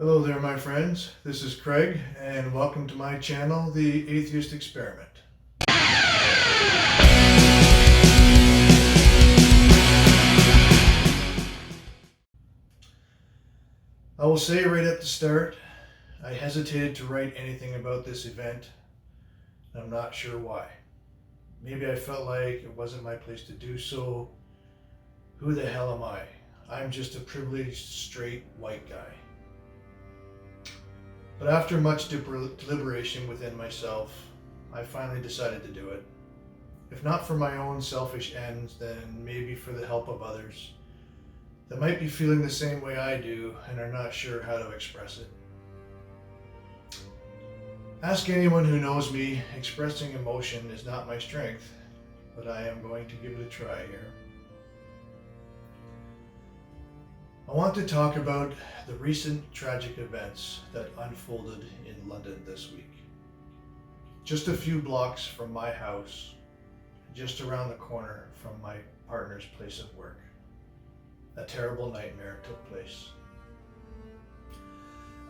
Hello there, my friends. This is Craig, and welcome to my channel, The Atheist Experiment. I will say right at the start, I hesitated to write anything about this event. I'm not sure why. Maybe I felt like it wasn't my place to do so. Who the hell am I? I'm just a privileged, straight, white guy. But after much deliberation within myself, I finally decided to do it. If not for my own selfish ends, then maybe for the help of others that might be feeling the same way I do and are not sure how to express it. Ask anyone who knows me, expressing emotion is not my strength, but I am going to give it a try here. I want to talk about the recent tragic events that unfolded in London this week. Just a few blocks from my house, just around the corner from my partner's place of work. A terrible nightmare took place.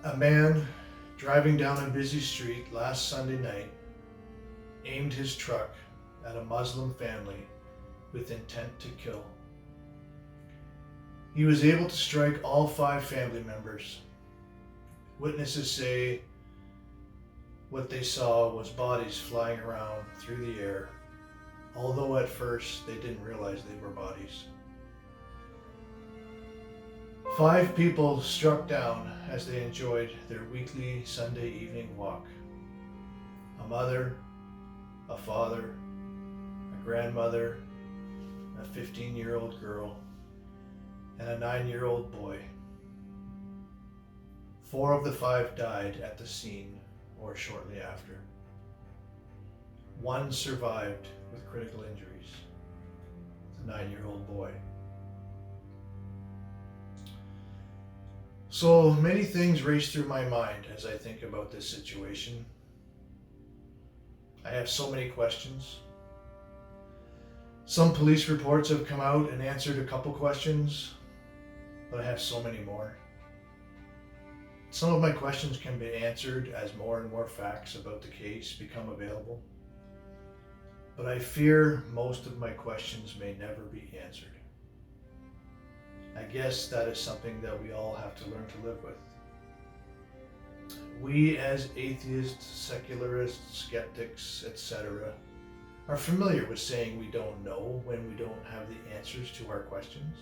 A man driving down a busy street last Sunday night aimed his truck at a Muslim family with intent to kill. He was able to strike all 5 family members. Witnesses say what they saw was bodies flying around through the air, although at first they didn't realize they were bodies. 5 people struck down as they enjoyed their weekly Sunday evening walk. A mother, a father, a grandmother, a 15-year-old girl, and a 9-year-old boy. 4 of the 5 died at the scene or shortly after. 1 survived with critical injuries, the 9-year-old boy. So many things race through my mind as I think about this situation. I have so many questions. Some police reports have come out and answered a couple questions, but I have so many more. Some of my questions can be answered as more and more facts about the case become available, but I fear most of my questions may never be answered. I guess that is something that we all have to learn to live with. We as atheists, secularists, skeptics, etc., are familiar with saying we don't know when we don't have the answers to our questions.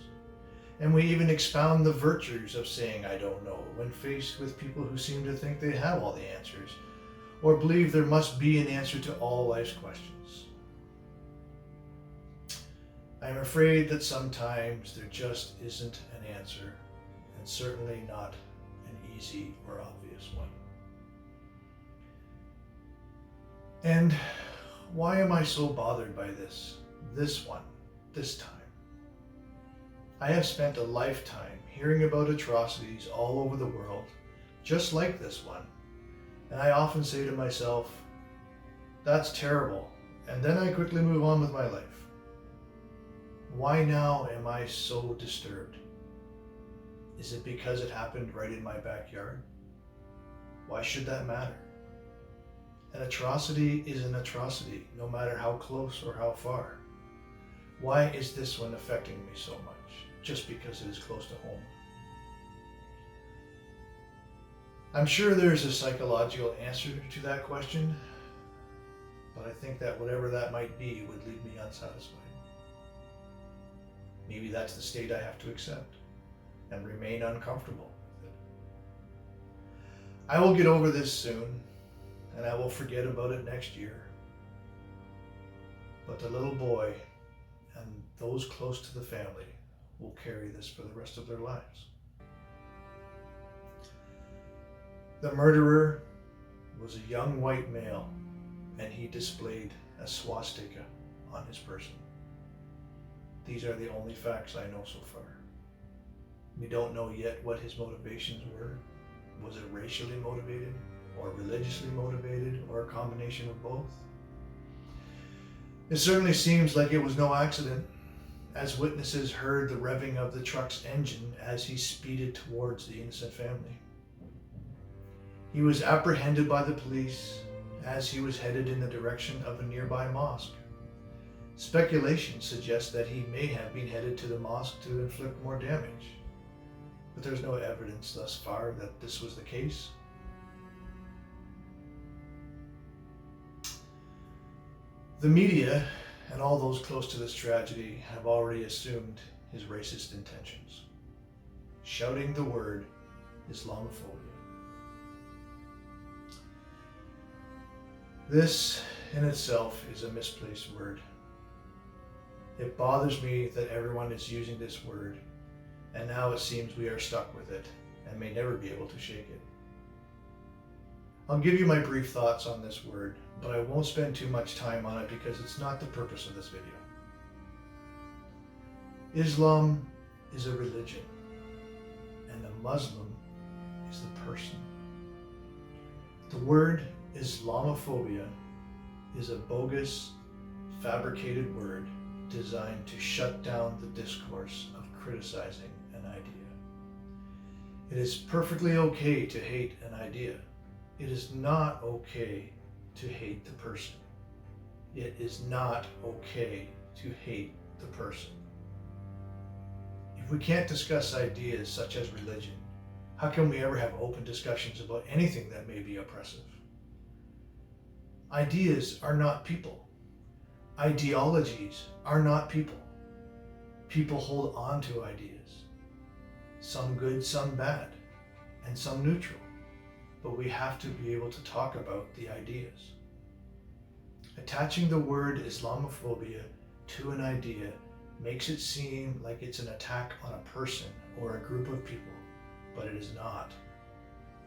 And we even expound the virtues of saying I don't know when faced with people who seem to think they have all the answers or believe there must be an answer to all life's questions. I'm afraid that sometimes there just isn't an answer, and certainly not an easy or obvious one. And why am I so bothered by this time? I have spent a lifetime hearing about atrocities all over the world, just like this one, and I often say to myself, that's terrible, and then I quickly move on with my life. Why now am I so disturbed? Is it because it happened right in my backyard? Why should that matter? An atrocity is an atrocity, no matter how close or how far. Why is this one affecting me so much, just because it is close to home? I'm sure there's a psychological answer to that question, but I think that whatever that might be would leave me unsatisfied. Maybe that's the state I have to accept and remain uncomfortable with it. I will get over this soon, and I will forget about it next year. But the little boy and those close to the family will carry this for the rest of their lives. The murderer was a young white male, and he displayed a swastika on his person. These are the only facts I know so far. We don't know yet what his motivations were. Was it racially motivated, or religiously motivated, or a combination of both? It certainly seems like it was no accident, as witnesses heard the revving of the truck's engine as he speeded towards the innocent family. He was apprehended by the police as he was headed in the direction of a nearby mosque. Speculation suggests that he may have been headed to the mosque to inflict more damage, but there's no evidence thus far that this was the case. The media and all those close to this tragedy have already assumed his racist intentions, shouting the word Islamophobia. This in itself is a misplaced word. It bothers me that everyone is using this word, and now it seems we are stuck with it and may never be able to shake it. I'll give you my brief thoughts on this word, but I won't spend too much time on it because it's not the purpose of this video. Islam is a religion, and a Muslim is the person. The word Islamophobia is a bogus, fabricated word designed to shut down the discourse of criticizing an idea. It is perfectly okay to hate an idea. It is not okay to hate the person. It is not okay to hate the person. If we can't discuss ideas such as religion, how can we ever have open discussions about anything that may be oppressive? Ideas are not people. Ideologies are not people. People hold on to ideas, some good, some bad, and some neutral, but we have to be able to talk about the ideas. Attaching the word Islamophobia to an idea makes it seem like it's an attack on a person or a group of people, but it is not.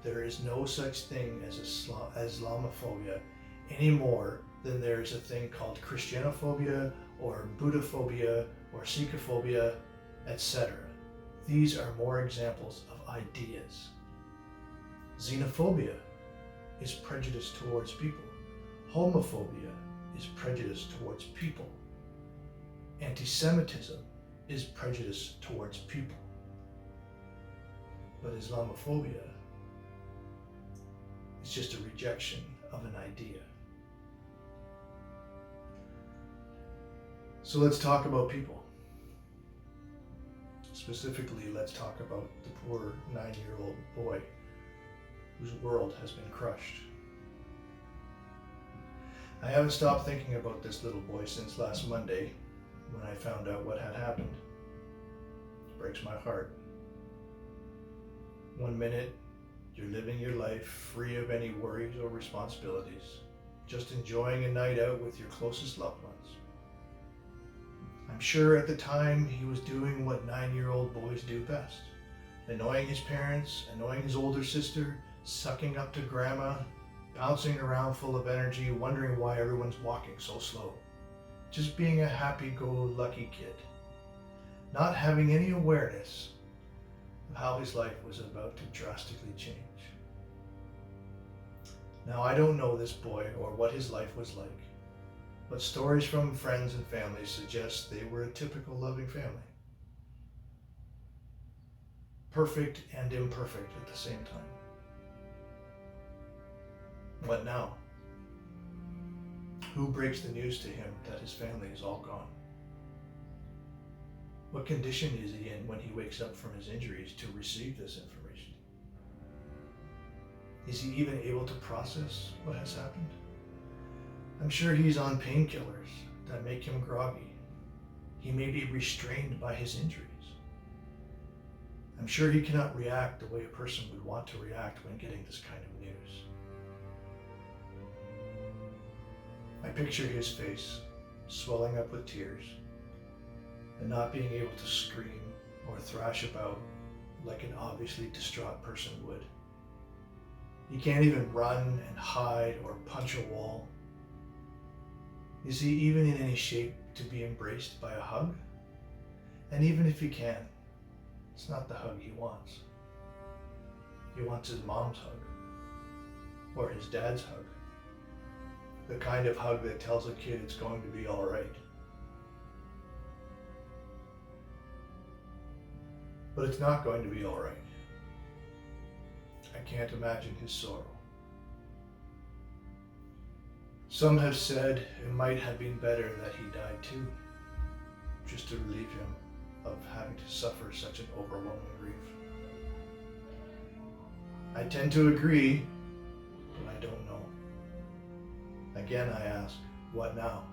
There is no such thing as Islamophobia any more than there is a thing called Christianophobia or Buddhaphobia or Sikhophobia, etc. These are more examples of ideas. Xenophobia is prejudice towards people. Homophobia is prejudice towards people. Anti-Semitism is prejudice towards people. But Islamophobia is just a rejection of an idea. So let's talk about people. Specifically, let's talk about the poor 9-year-old boy whose world has been crushed. I haven't stopped thinking about this little boy since last Monday when I found out what had happened. It breaks my heart. One minute, you're living your life free of any worries or responsibilities, just enjoying a night out with your closest loved ones. I'm sure at the time he was doing what 9-year-old boys do best, annoying his parents, annoying his older sister, sucking up to grandma, bouncing around full of energy, wondering why everyone's walking so slow. Just being a happy-go-lucky kid, not having any awareness of how his life was about to drastically change. Now, I don't know this boy or what his life was like, but stories from friends and family suggest they were a typical loving family. Perfect and imperfect at the same time. What now? Who breaks the news to him that his family is all gone? What condition is he in when he wakes up from his injuries to receive this information? Is he even able to process what has happened? I'm sure he's on painkillers that make him groggy. He may be restrained by his injuries. I'm sure he cannot react the way a person would want to react when getting this kind of news. I picture his face swelling up with tears and not being able to scream or thrash about like an obviously distraught person would. He can't even run and hide or punch a wall. Is he even in any shape to be embraced by a hug? And even if he can, it's not the hug he wants. He wants his mom's hug, or his dad's hug. The kind of hug that tells a kid it's going to be all right. But it's not going to be all right. I can't imagine his sorrow. Some have said it might have been better that he died too, just to relieve him of having to suffer such an overwhelming grief. I tend to agree, but I don't know. Again, I ask, what now?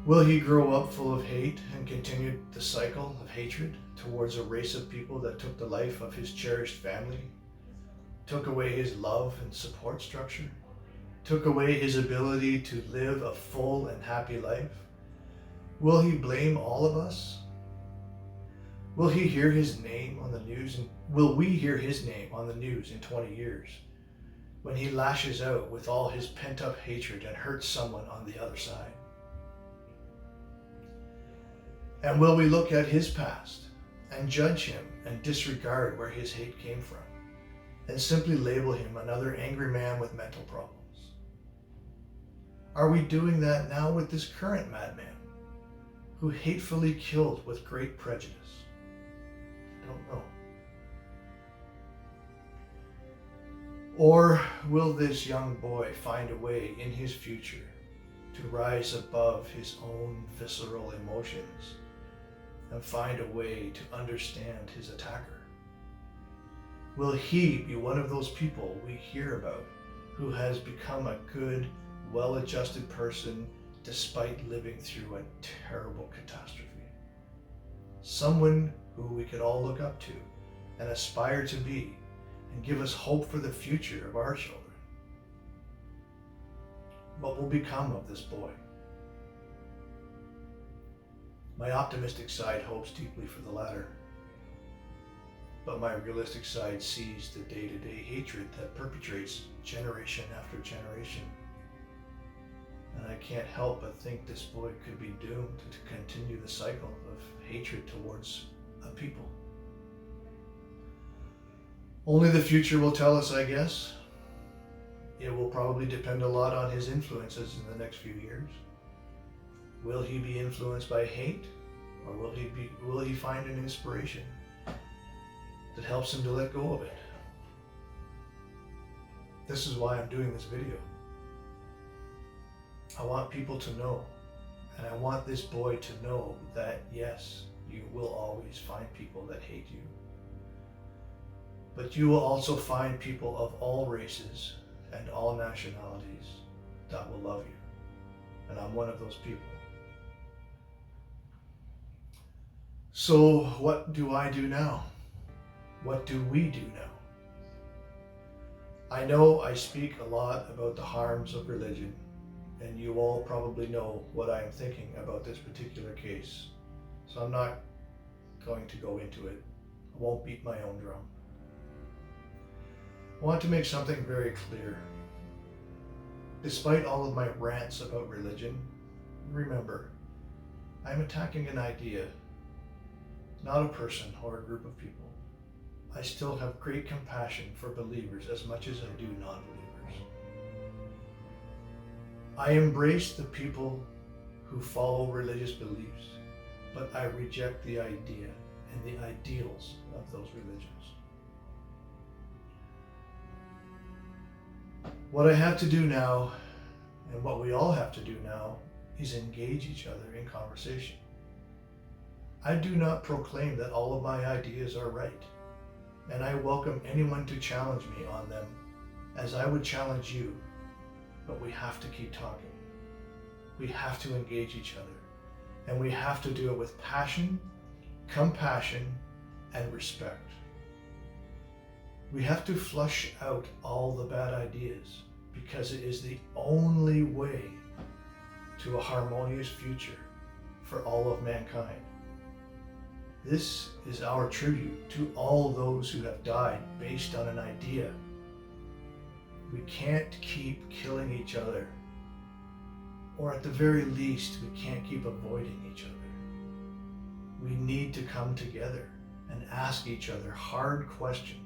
Will he grow up full of hate and continue the cycle of hatred towards a race of people that took the life of his cherished family, took away his love and support structure, took away his ability to live a full and happy life? Will he blame all of us? Will he hear his name on the news, and will we hear his name on the news in 20 years when he lashes out with all his pent-up hatred and hurts someone on the other side? And will we look at his past and judge him and disregard where his hate came from and simply label him another angry man with mental problems? Are we doing that now with this current madman who hatefully killed with great prejudice? I don't know. Or will this young boy find a way in his future to rise above his own visceral emotions and find a way to understand his attacker? Will he be one of those people we hear about who has become a good, well-adjusted person despite living through a terrible catastrophe? Someone who we could all look up to and aspire to be and give us hope for the future of our children. What will become of this boy? My optimistic side hopes deeply for the latter, but my realistic side sees the day-to-day hatred that perpetrates generation after generation. And I can't help but think this boy could be doomed to continue the cycle of hatred towards a people. Only the future will tell us, I guess. It will probably depend a lot on his influences in the next few years. Will he be influenced by hate, or will he find an inspiration that helps him to let go of it? This is why I'm doing this video. I want people to know, and I want this boy to know that yes, you will always find people that hate you. But you will also find people of all races and all nationalities that will love you. And I'm one of those people. So what do I do now? What do we do now? I know I speak a lot about the harms of religion, and you all probably know what I am thinking about this particular case. So I'm not going to go into it. I won't beat my own drum. I want to make something very clear. Despite all of my rants about religion, remember, I'm attacking an idea, not a person or a group of people. I still have great compassion for believers as much as I do non-believers. I embrace the people who follow religious beliefs, but I reject the idea and the ideals of those religions. What I have to do now, and what we all have to do now, is engage each other in conversation. I do not proclaim that all of my ideas are right, and I welcome anyone to challenge me on them as I would challenge you, but we have to keep talking. We have to engage each other, and we have to do it with passion, compassion, and respect. We have to flush out all the bad ideas because it is the only way to a harmonious future for all of mankind. This is our tribute to all those who have died based on an idea. We can't keep killing each other, or at the very least, we can't keep avoiding each other. We need to come together and ask each other hard questions.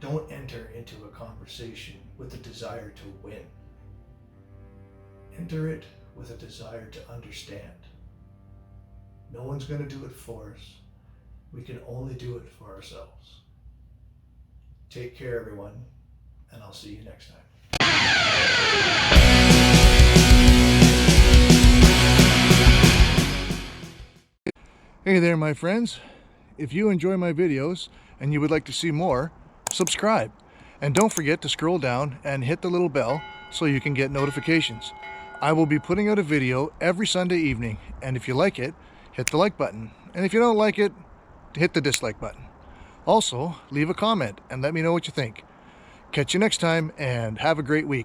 Don't enter into a conversation with a desire to win. Enter it with a desire to understand. No one's going to do it for us. We can only do it for ourselves. Take care, everyone, and I'll see you next time. Hey there, my friends. If you enjoy my videos and you would like to see more, subscribe. And don't forget to scroll down and hit the little bell so you can get notifications. I will be putting out a video every Sunday evening, and if you like it, hit the like button. And if you don't like it, hit the dislike button. Also, leave a comment and let me know what you think. Catch you next time, and have a great week.